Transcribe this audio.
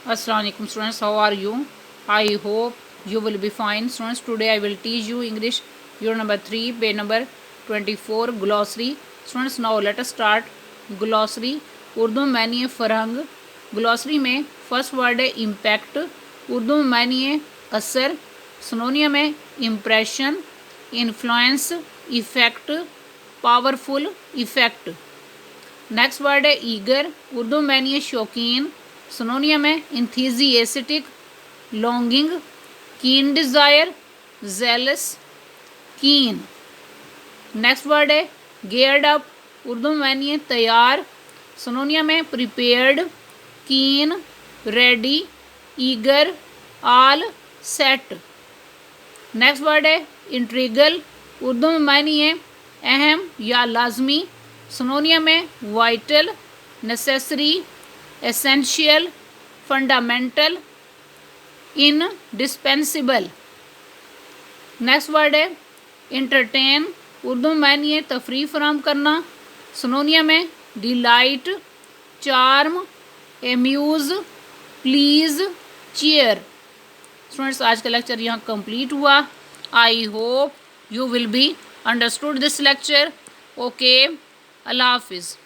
Assalamualaikum students, how are you? I hope you will be fine. Students, today I will teach you English unit number 3, page number 24, glossary. Students, now let us start glossary. Urdu में मानिए फ़रहंग. Glossary में first word है impact. Urdu में मानिए असर. सिनोनियम है impression, influence, effect, powerful, effect. Next word है eager. Urdu में मानिए शौकीन. सिनोनियम है इंथीजिएस्टिक, लॉन्गिंग, कीन डिज़ायर, जेलस, कीन. नेक्स्ट वर्ड है गेयर्ड अप. उर्दू में मानिए तैयार. सिनोनियम है प्रिपेयर्ड, कीन, रेडी, ईगर, आल, सेट. नेक्स्ट वर्ड है इंट्रीगल. उर्दू में मानिए अहम या लाजमी. सिनोनियम है vital, necessary, essential, fundamental, indispensable. Next word है इंटरटेन. उर्दू में मानिए तफरीह फराहम करना. सिनोनियम है delight, charm, amuse, please, cheer. Students, आज का लेक्चर यहाँ कंप्लीट हुआ. I hope you will be understood this lecture. Okay, अल्लाह हाफिज़.